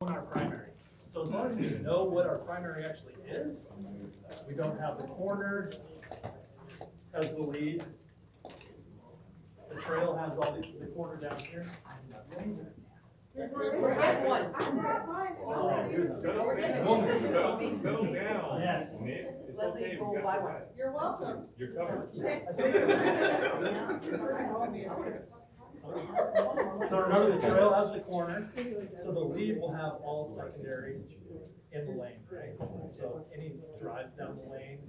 on our primary. So as long as we know what our primary actually is, we don't have the corner as the lead. The trail has all the corner down here. Laser. We're getting one. Oh, here's the- We're getting Woman. Settle down. Yes. Nick. It's Leslie, okay, you go we got buy the one. guy. You're welcome. You're covered. So remember, the trail has the corner, so the lead will have all secondary in the lane, right? So any drives down the lane,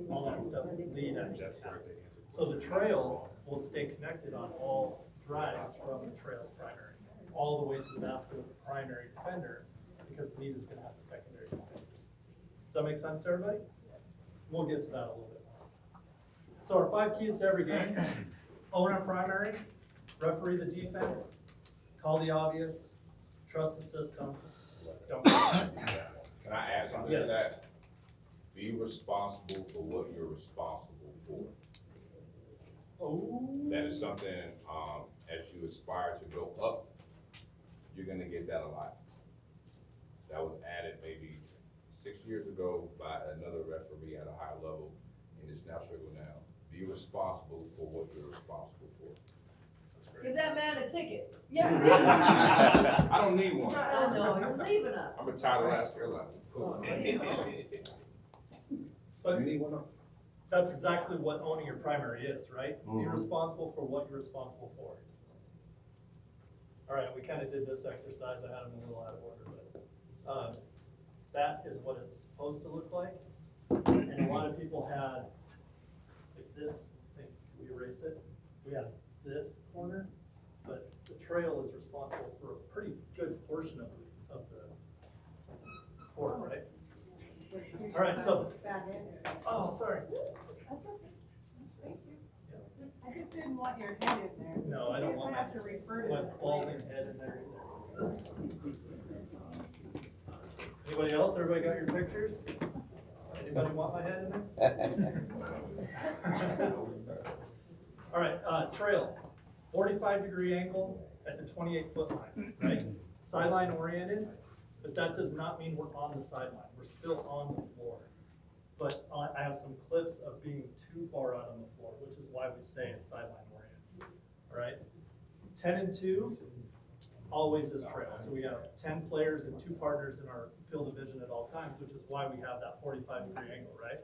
all that stuff, lead actually has. So the trail will stay connected on all drives from the trail's primary, all the way to the basket of the primary defender, because lead is gonna have the secondary defenders. Does that make sense to everybody? We'll get to that a little bit more. So our 5 keys to every game: own our primary, referee the defense, call the obvious, trust the system, don't. Can I add something to Yes. that? Be responsible for what you're responsible for. Oh. That is something, as you aspire to go up, you're gonna get that a lot. That was added maybe 6 years ago by another referee at a higher level, and it's now triggered now. Be responsible for what you're responsible for. Give that man a ticket. I don't need one. Oh, no, you're leaving us. I'm retired last Carolina. Oh, there you go. But You need one? that's exactly what owning your primary is, right? Be responsible for what you're responsible for. All right, we kind of did this exercise. I had them a little out of order, but that is what it's supposed to look like. And a lot of people had like this. I think, can we erase it? We had this corner, but the trail is responsible for a pretty good portion of the court, right? All right, so, oh, sorry. That's okay. Thank you. I just didn't want your head in there. No, I don't want I have to refer to my this balding later. head in there. Anybody else? Everybody got your pictures? Anybody want my head in there? All right, trail, 45-degree angle at the 28-foot line, right? Sideline oriented, but that does not mean we're on the sideline. We're still on the floor. But I have some clips of being too far out on the floor, which is why we say it's sideline oriented, all right? 10 and 2 always is trail. So we have 10 players and 2 partners in our field division at all times, which is why we have that 45-degree angle, right?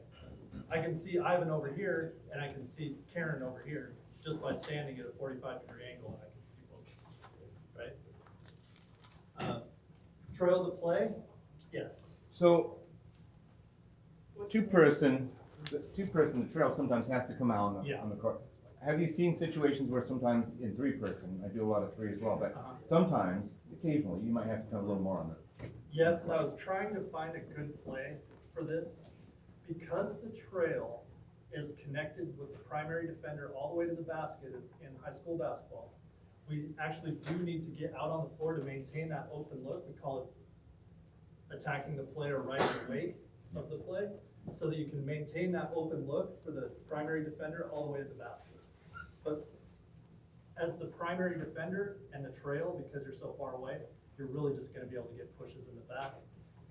I can see Ivan over here, and I can see Karen over here, just by standing at a 45-degree angle, and I can see both, right? Trail to play, yes. So, two-person, the trail sometimes has to come out Yeah. on the court. Have you seen situations where sometimes in 3-person, I do a lot of 3 as well, but Uh-huh. sometimes, occasionally, you might have to come a little more on it. Yes, and I was trying to find a good play for this. Because the trail is connected with the primary defender all the way to the basket in high school basketball, we actually do need to get out on the floor to maintain that open look. We call it attacking the player right in the wake of the play, so that you can maintain that open look for the primary defender all the way to the basket. But as the primary defender and the trail, because you're so far away, you're really just gonna be able to get pushes in the back.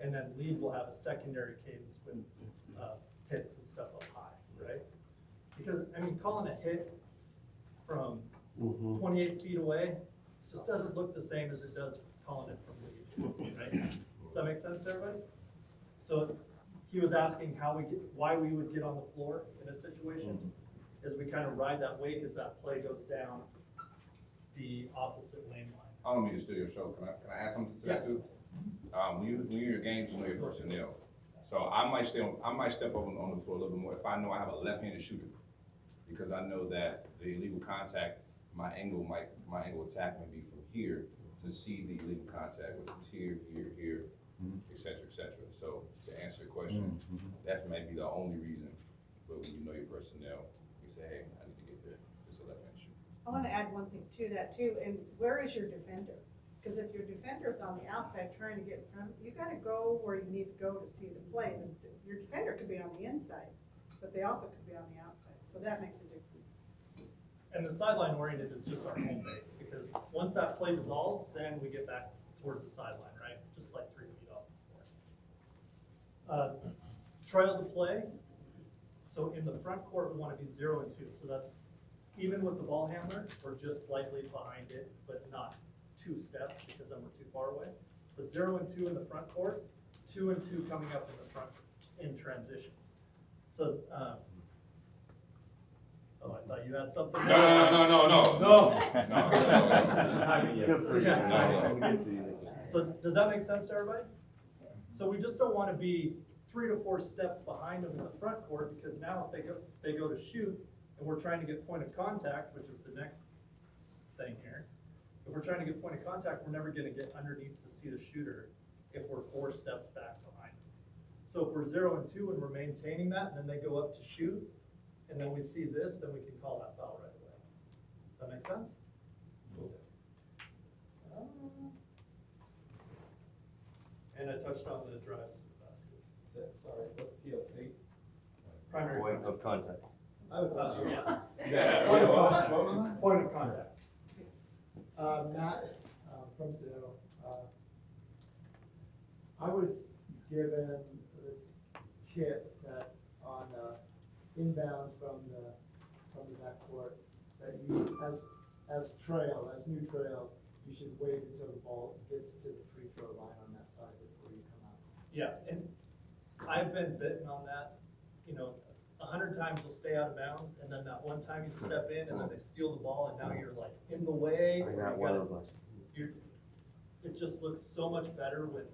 And then lead will have a secondary cadence with hits and stuff up high, right? Because, I mean, calling a hit from 28 feet away just doesn't look the same as it does calling it from lead, right? Does that make sense to everybody? So he was asking why we would get on the floor in a situation, is we kind of ride that wake as that play goes down the opposite lane line. I don't mean to steal your show. Can I add something to that too? When you're in your games, you know your personnel. So I might step up on the floor a little bit more if I know I have a left-handed shooter, because I know that the illegal contact, my angle attack may be from here to see the illegal contact, which is here, et cetera, et cetera. So to answer your question, that may be the only reason. But when you know your personnel, you say, hey, I need to get there. Just a left-handed shooter. I want to add one thing to that too, and where is your defender? Because if your defender's on the outside trying to get in front, you gotta go where you need to go to see the play. Your defender could be on the inside, but they also could be on the outside, so that makes a difference. And the sideline oriented is just our home base, because once that play dissolves, then we get back towards the sideline, right? just like 3 feet off the floor. Trail to play, so in the front court, we wanna be 0 and 2, so that's even with the ball handler, we're just slightly behind it, but not 2 steps, because then we're too far away. But 0 and 2 in the front court, 2 and 2 coming up in the front in transition. So, oh, I thought you had something. No. Good for you. Good for you. So does that make sense to everybody? So we just don't wanna be 3 to 4 steps behind them in the front court, because now if they go to shoot, and we're trying to get point of contact, which is the next thing here. If we're trying to get point of contact, we're never gonna get underneath to see the shooter if we're 4 steps back behind them. So if we're 0 and 2 and we're maintaining that, and then they go up to shoot, and then we see this, then we can call that foul right away. Does that make sense? And I touched on the drives to the basket. Sorry, what POC? Primary. Point of contact. Yeah. Point of contact. Matt, from Sedona. I was given the tip that on inbounds from the backcourt, that you, as new trail, you should wait until the ball gets to the free throw line on that side before you come out. Yeah, and I've been bitten on that, 100 times you'll stay out of bounds, and then that one time you step in, and then they steal the ball, and now you're like in the way. I got one of those last. It just looks so much better when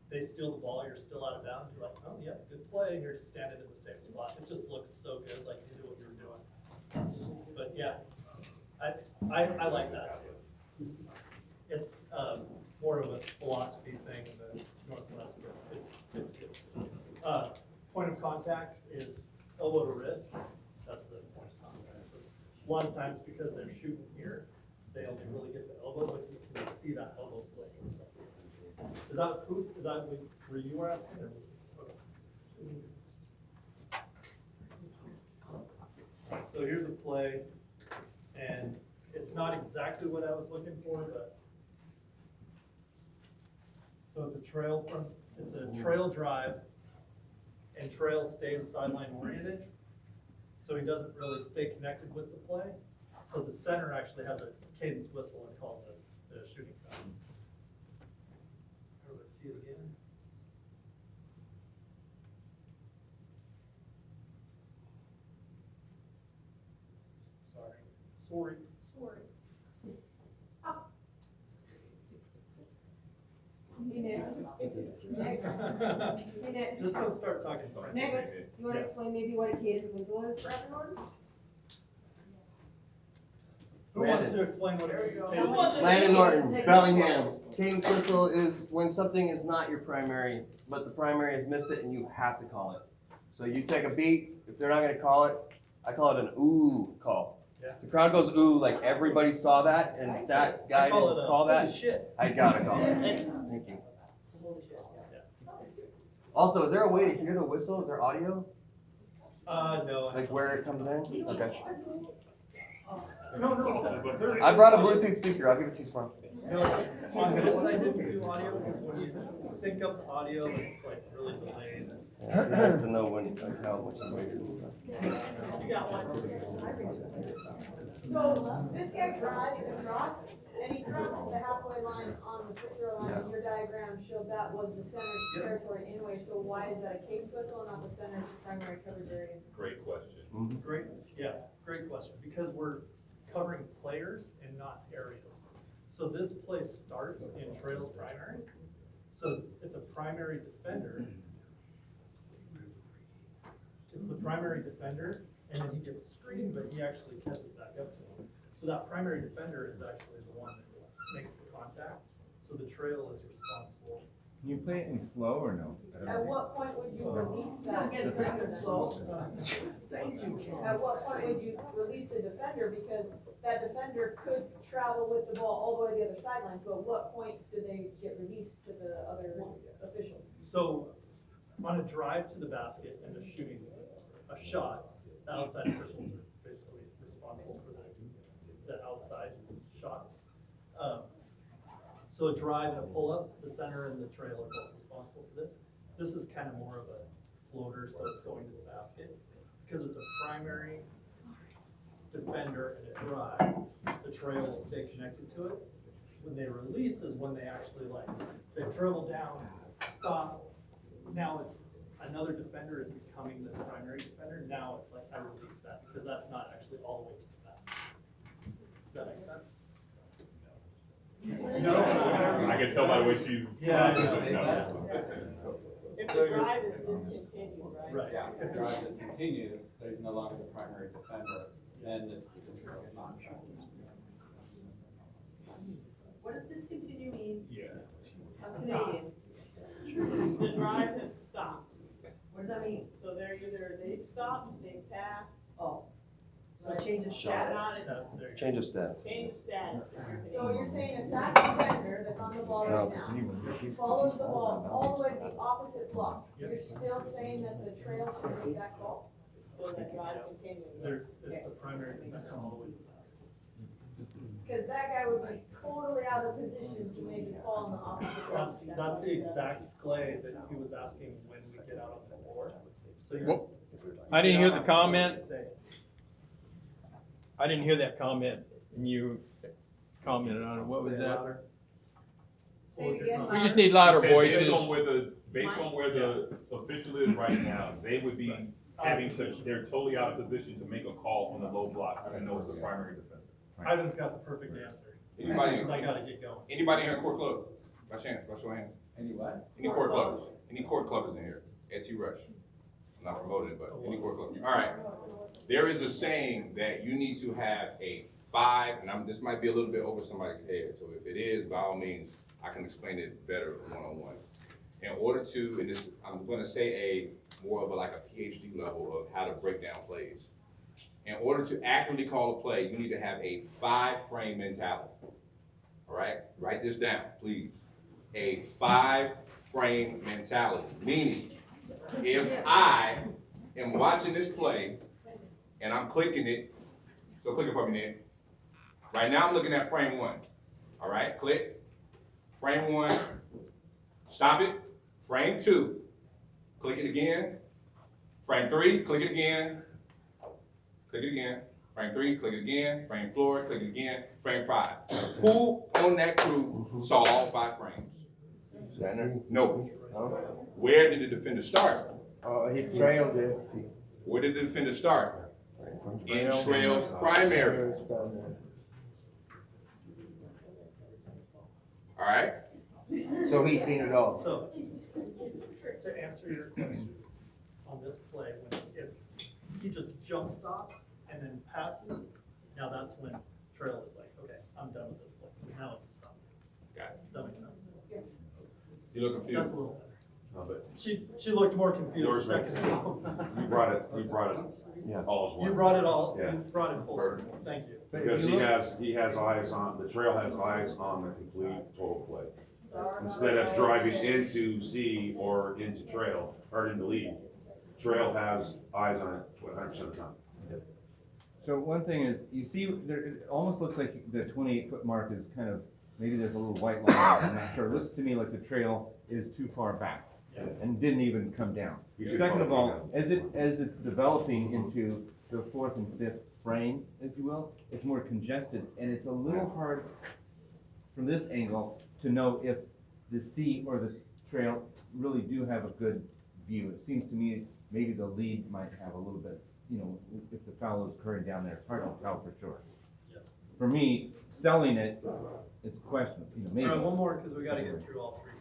they steal the ball, you're still out of bounds, you're like, oh yeah, good play, and you're just standing in the same spot. It just looks so good, like you knew what you were doing. But yeah, I like that too. It's more of a philosophy thing in the Northwest, but it's good. Point of contact is elbow to wrist. That's the point of contact. So a lot of times, because they're shooting here, they only really get the elbow, but you can see that elbow flick and stuff. Is that where you were asking, or was it? Okay. So here's a play, and it's not exactly what I was looking for, but so it's a trail drive, and trail stays sideline oriented, so he doesn't really stay connected with the play. So the center actually has a cadence whistle and calls the shooting foul. Let's see it again. Sorry. Hey, Nick. Hey, Nick. Just don't start talking French. Nick, you wanna Yes. explain maybe what a cadence whistle is for everyone? Who wants to explain what it is? Landon Norton, Bellingham. Cadence whistle is when something is not your primary, but the primary has missed it and you have to call it. So you take a beat, if they're not gonna call it, I call it an ooh call. Yeah. The crowd goes ooh, like everybody saw that, and that guy didn't call that. Holy shit. I gotta call it. Thank you. Also, is there a way to hear the whistle? Is there audio? No. Like where it comes in? Okay. No. I brought a Bluetooth speaker. I'll give it to you tomorrow. No, just on this I didn't do audio, because when you sync up the audio, it's like really delayed. It has to know when, like how much is weighted and stuff. So this guy drives across, and he crosses the halfway line on the free throw line, and your diagram showed that was the center's territory anyway, so why is that a cadence whistle and not the center's primary coverage area? Great question. Great question, because we're covering players and not areas. So this play starts in Trail's primary, so it's a primary defender. It's the primary defender, and then he gets screened, but he actually catches back up to him. So that primary defender is actually the one that makes the contact, so the trail is responsible. Can you play it in slow or no? At what point would you release You don't that? get friggin' slow. At what point would you release the defender, because that defender could travel with the ball all the way to the other sideline, so at what point do they get released to the other officials? So on a drive to the basket and a shooting, a shot, the outside officials are basically responsible for the outside shots. So a drive and a pull-up, the center and the trail are both responsible for this. This is kind of more of a floater, so it's going to the basket. Because it's a primary defender and a drive, the trail will stay connected to it. When they release is when they actually they dribble down, stop. Now it's, another defender is becoming the primary defender. Now it's like, I release that, because that's not actually all the way to the basket. Does that make sense? No. I can tell by what you. Yeah. If the drive is discontinued, right? Right. Yeah, if the drive continues, there's no longer the primary defender, then the discipline is not charged. What does discontinue mean? Yeah. How's Canadian? The drive has stopped, What does that mean? so they've stopped, they've passed, Oh, so it changes Status. status. Change of status. change of status. So you're saying if that defender that's on the ball No, right because now follows the ball all the way to the opposite block, you're still saying that the trail should take that ball? It's still that drive continuing? It's the primary defender all the way to the basket. Because that guy would be totally out of position to make a call in the opposite block. That's the exact play that he was asking when we get out on the floor. So you're. Well, I didn't hear the comment. Stay. I didn't hear that comment, and you commented on it. What was Say that? louder. Say it again. We just need louder Based voices. on where the official is right now, they would be having such, they're totally out of position to make a call on the low block, and know it's the primary defender. Ivan's got the perfect answer. Anybody, Because I gotta get going. anybody in a court club? By chance, by show of hands. Any what? Any court clubbers? Any court clubbers in here? Etsy Rush. I'm not promoting it, but any court club. All right. There is a saying that you need to have a 5, and this might be a little bit over somebody's head, so if it is, by all means, I can explain it better one-on-one. In order to, and this, I'm gonna say more of like a PhD level of how to break down plays. In order to accurately call a play, you need to have a 5-frame mentality. All right, write this down, please. A 5-frame mentality, meaning if I am watching this play and I'm clicking it, so click it for me, Nick. Right now I'm looking at frame 1. All right, click. Frame 1, stop it. Frame 2, click it again. Frame 3, click it again. Click it again. Frame 3, click it again. Frame 4, click it again. Frame 5. Who on that crew saw all 5 frames? No. Where did the defender start? He trailed it. Where did the defender start? In trail's primary. All right? So he's seen it all. So, to answer your question, on this play, if he just jump stops and then passes, now that's when trail is like, okay, I'm done with this play, because now it's stopped. Got it. Does that make sense? You look That's confused? a little better. No, but She looked more confused a Yours makes second ago. we brought it Yeah. all as one. You brought it all, Yeah. you brought it full circle, thank you. Because he has eyes on, the trail has eyes on the complete total play. Instead of driving into C or into trail, or into lead, trail has eyes on it 100% of the time. So one thing is, you see, there, it almost looks like the 28-foot mark is kind of, maybe there's a little white line, I'm not sure. It looks to me like the trail is too far back and didn't even come down. You should Second of probably all, as it's developing into the 4th and 5th frame, as you will, it's more congested, and it's a little hard from this angle to know if the C or the trail really do have a good view. It seems to me maybe the lead might have a little bit, if the foul is occurring down there, it's hard to tell for sure. Yeah. For me, selling it, it's questionable, maybe. All right, one more, because we gotta get through all 3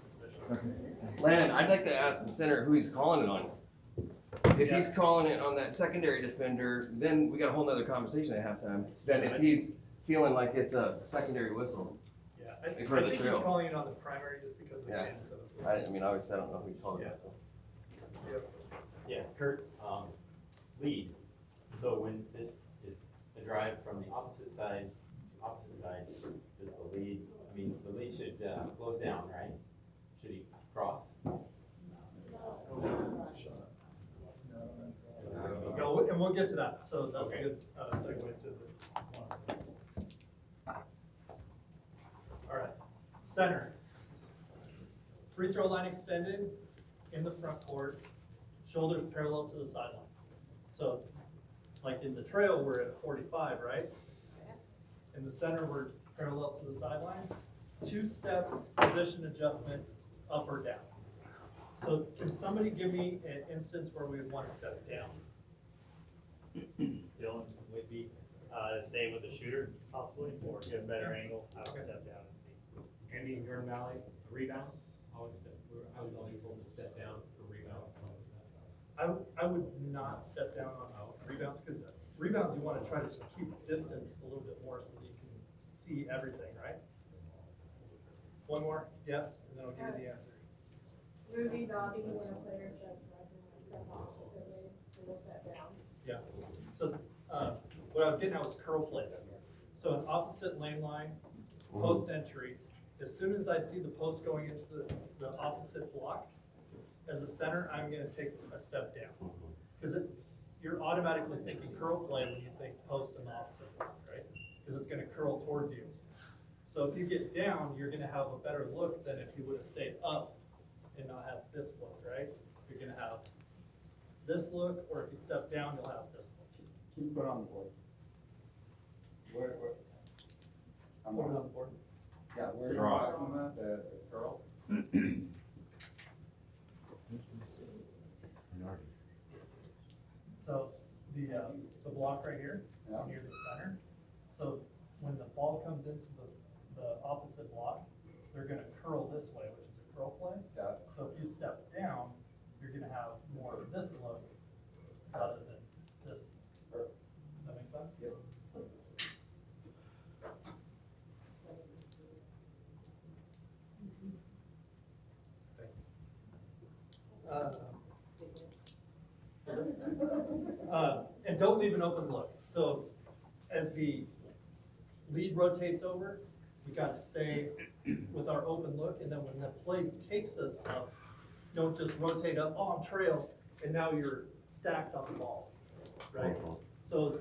positions. Okay. Landon, I'd like to ask the center who he's calling it on. If he's calling it on that secondary defender, then we got a whole nother conversation at halftime. Then if he's feeling like it's a secondary whistle, Yeah, I think For the he's trail. calling it on the primary just because the Yeah. cadence of his I whistle. mean, obviously I don't know who he called it. So. Yeah, Kurt, lead, so when this is a drive from the opposite side, does the lead, the lead should, close down, right? Should he cross? No, and we'll get to that, so that's a Okay. good segue to the one. All right, center. Free throw line extended in the front court, shoulders parallel to the sideline. So, like in the trail, we're at 45, right? In the center, we're parallel to the sideline. 2 steps, position adjustment, up or down. So can somebody give me an instance where we would want to step down? Dylan would be, stay with the shooter possibly, or get a better angle, I would Okay. step down and see. Andy, in Jordan Valley, rebounds, I was always told to step down for rebound. I would not step down on rebounds, because rebounds, you want to try to keep distance a little bit more so that you can see everything, right? One more, yes, and then I'll give you the answer. Ruby dogging when a player steps up and step oppositely, they will step down. Yeah, so, what I was getting at was curl plays. So an opposite lane line, post entry, as soon as I see the post going into the opposite block, as a center, I'm gonna take a step down. Because you're automatically thinking curl play when you think post and opposite block, right? Because it's gonna curl towards you. So if you get down, you're gonna have a better look than if you would have stayed up and not have this look, right? You're gonna have this look, or if you step down, you'll have this look. Can you put it on the board? Where? I'm Put it on. on the board. Yeah, where Draw. are you talking about, the curl? So the block right here, Yeah. near the center. So when the ball comes into the opposite block, they're gonna curl this way, which is a curl play. Got it. So if you step down, you're gonna have more of this look rather than this. Perfect. Does that make sense? Yep. And don't leave an open look. So as the lead rotates over, we gotta stay with our open look, and then when the play takes us up, don't just rotate up, oh, I'm trail, and now you're stacked on the ball, right? So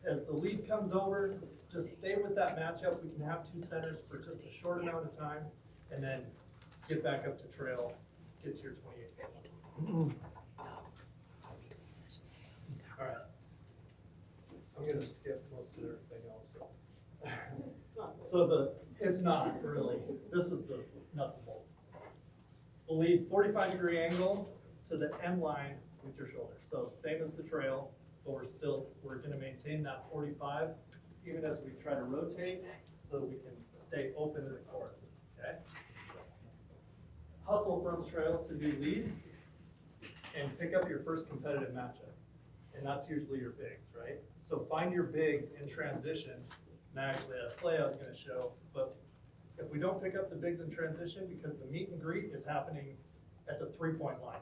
as the lead comes over, just stay with that matchup. We can have 2 centers for just a short amount of time, and then get back up to trail, get to your 28. All right. I'm gonna skip most of everything else, but. So it's not really, this is the nuts and bolts. We'll lead 45-degree angle to the end line with your shoulder. So same as the trail, but we're gonna maintain that 45 even as we try to rotate so that we can stay open to the court, okay? Hustle from trail to do lead and pick up your first competitive matchup. And that's usually your bigs, right? So find your bigs in transition. And actually, a play I was gonna show, but if we don't pick up the bigs in transition, because the meet and greet is happening at the 3-point line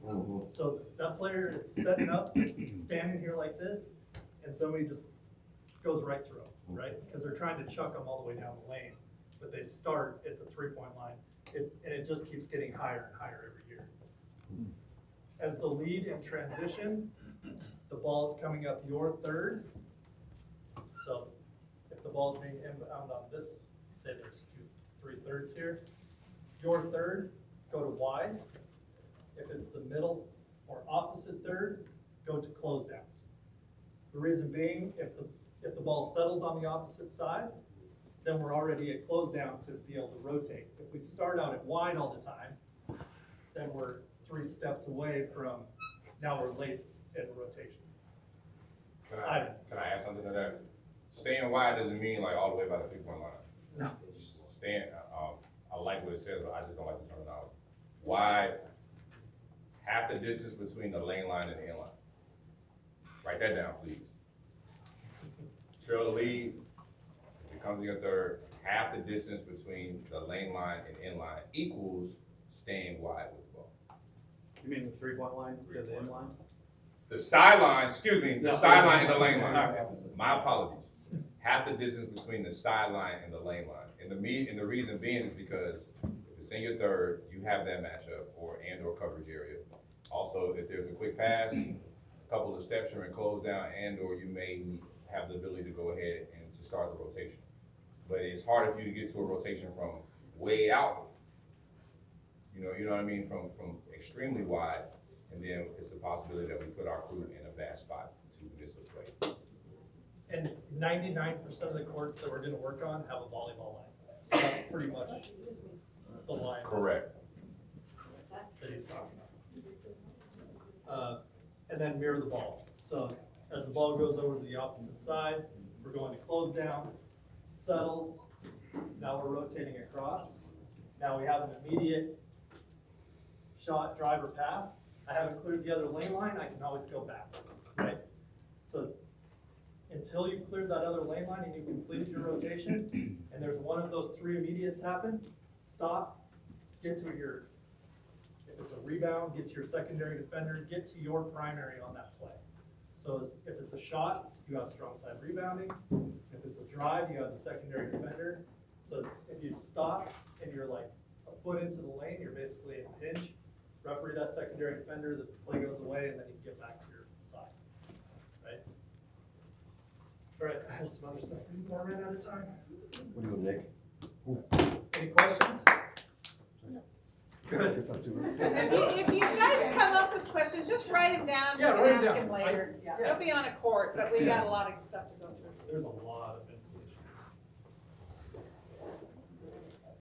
now. So that player is setting up, standing here like this, and somebody just goes right through them, right? Because they're trying to chuck them all the way down the lane, but they start at the 3-point line. And it just keeps getting higher and higher every year. As the lead in transition, the ball is coming up your third. So if the ball is being inbound on this, say there's 3 thirds here, your third, go to wide. If it's the middle or opposite third, go to close down. The reason being, if the ball settles on the opposite side, then we're already at close down to be able to rotate. If we start out at wide all the time, then we're 3 steps away from, now we're late in the rotation. Can I add something to that? Staying wide doesn't mean like all the way by the 3-point line. No. Staying, I like what it says, but I just don't like the terminology. Wide, half the distance between the lane line and the end line. Write that down, please. Trail the lead, if it comes to your third, half the distance between the lane line and end line equals staying wide with the ball. You mean the 3-point line instead of the end line? The sideline, excuse me, the sideline and the lane line. Okay. My apologies. Half the distance between the sideline and the lane line. And the reason being is because if it's in your third, you have that matchup or coverage area. Also, if there's a quick pass, a couple of steps, you're in close down, or you may have the ability to go ahead and to start the rotation. But it's harder for you to get to a rotation from way out. You know what I mean, from extremely wide, and then it's a possibility that we put our crew in a bad spot to miss a play. And 99% of the courts that we're gonna work on have a volleyball line. So that's pretty much the line. Correct. That he's talking about. And then mirror the ball. So as the ball goes over to the opposite side, we're going to close down, settles. Now we're rotating across. Now we have an immediate shot, drive, or pass. I haven't cleared the other lane line, I can always go back, right? So until you've cleared that other lane line and you completed your rotation, and there's one of those three immediates happen, stop, get to your, if it's a rebound, get to your secondary defender, get to your primary on that play. So if it's a shot, you have strong side rebounding. If it's a drive, you have the secondary defender. So if you stop and you're like a foot into the lane, you're basically in a pinch. Referee that secondary defender, the play goes away, and then you can get back to your side, right? All right, I had some other stuff for you, but I ran out of time. What do you want, Nick? Any questions? Good. If you guys come up with questions, just write them down, you Yeah, can write 'em ask down. them later. Yeah. They'll be on a court, but we got a lot of stuff to go through. There's a lot of